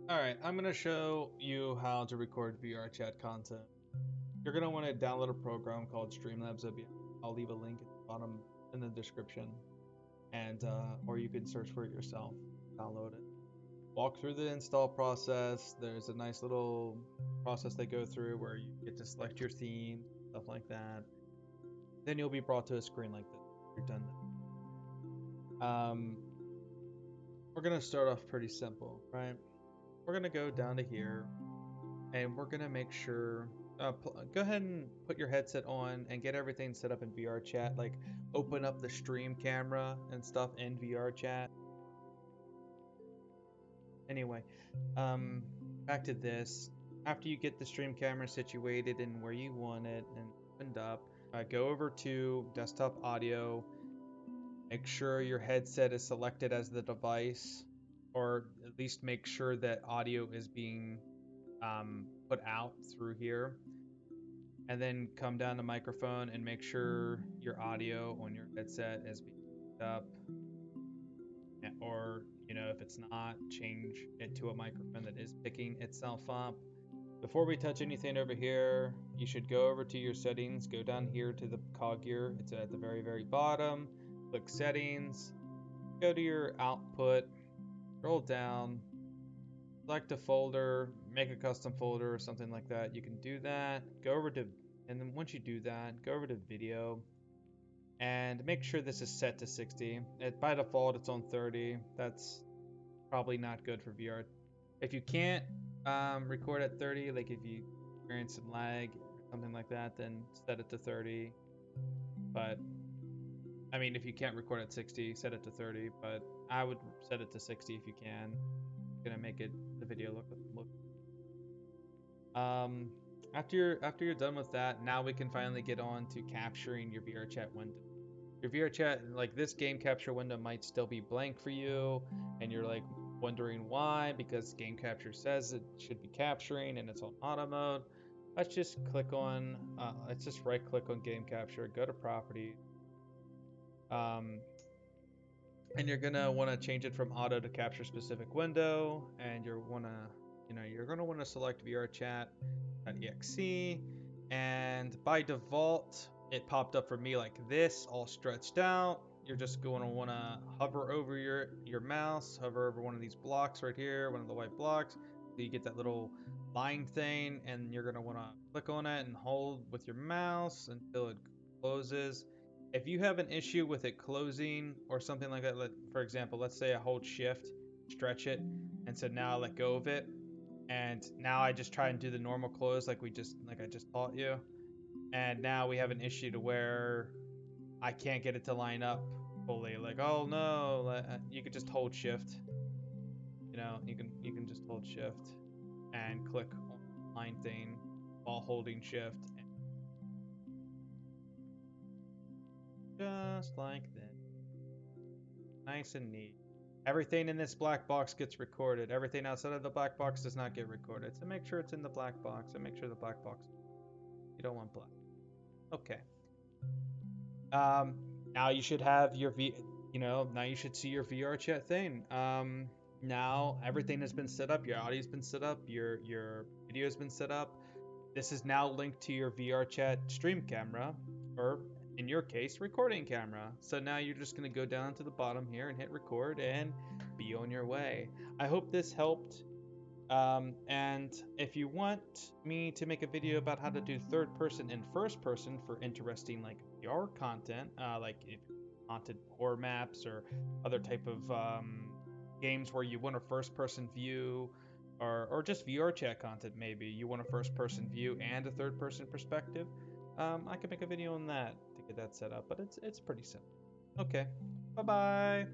Alright, I'm going to show you how to record VRChat content. You're going to want to download a program called Streamlabs OBS. I'll leave a link at the bottom in the description, and or you can search for it yourself. Download it. Walk through the install process. There's a nice little process they go through where you get to select your theme, stuff like that. Then you'll be brought to a screen like this. You're done that. We're going to start off pretty simple, right? We're going to go down to here, and we're going to make sure go ahead and put your headset on and get everything set up in VRChat, like open up the stream camera and stuff in VRChat. Anyway, back to this. After you get the stream camera situated and where you want it and opened up, go over to desktop audio. Make sure your headset is selected as the device, or at least make sure that audio is being put out through here. And then come down to microphone and make sure your audio on your headset is being picked up. Or, if it's not, change it to a microphone that is picking itself up. Before we touch anything over here, you should go over to your settings, go down here to the cog gear. It's at the very, very bottom. Click settings, go to your output, scroll down, select a folder, make a custom folder or something like that. You can do that. Go over to, and then once you do that, go over to video and make sure this is set to 60. By default, it's on 30. That's probably not good for VR. If you can't record at 30, like if you experience some lag or something like that, then set it to 30. But I mean, if you can't record at 60, set it to 30. But I would set it to 60 if you can. It's gonna make the video look. After you're done with that, now we can finally get on to capturing your VRChat window. Your VRChat, like this game capture window, might still be blank for you, and you're like wondering why, because game capture says it should be capturing and it's on auto mode. Let's just let's just right click on game capture, go to properties, and you're gonna want to change it from auto to capture specific window, and you're gonna want to select VRChat.exe, and by default it popped up for me like this, all stretched out. You're just going to want to hover over your mouse, hover over one of these blocks right here, one of the white blocks, so you get that little line thing, and you're going to want to click on it and hold with your mouse until it closes. If you have an issue with it closing or something like that, for example, let's say I hold shift, stretch it, and so now I let go of it, and now I just try and do the normal close like I just taught you, and now we have an issue to where I can't get it to line up fully. Like, oh no, you could just hold shift. You can just hold shift and click on the line thing while holding shift, and just like that. Nice and neat. Everything in this black box gets recorded. Everything outside of the black box does not get recorded. So make sure it's in the black box, and make sure the black box. You don't want black. Okay. Now you should have your now you should see your VRChat thing. Now everything has been set up. Your audio's been set up. Your video's been set up. This is now linked to your VRChat stream camera, or in your case, recording camera. So now you're just going to go down to the bottom here and hit record and be on your way. I hope this helped. And if you want me to make a video about how to do third person and first person for interesting like VR content, like if haunted horror maps or other type of games where you want a first person view, or just VR chat content, maybe you want a first person view and a third person perspective, I could make a video on that to get that set up, but it's pretty simple. Okay, bye bye.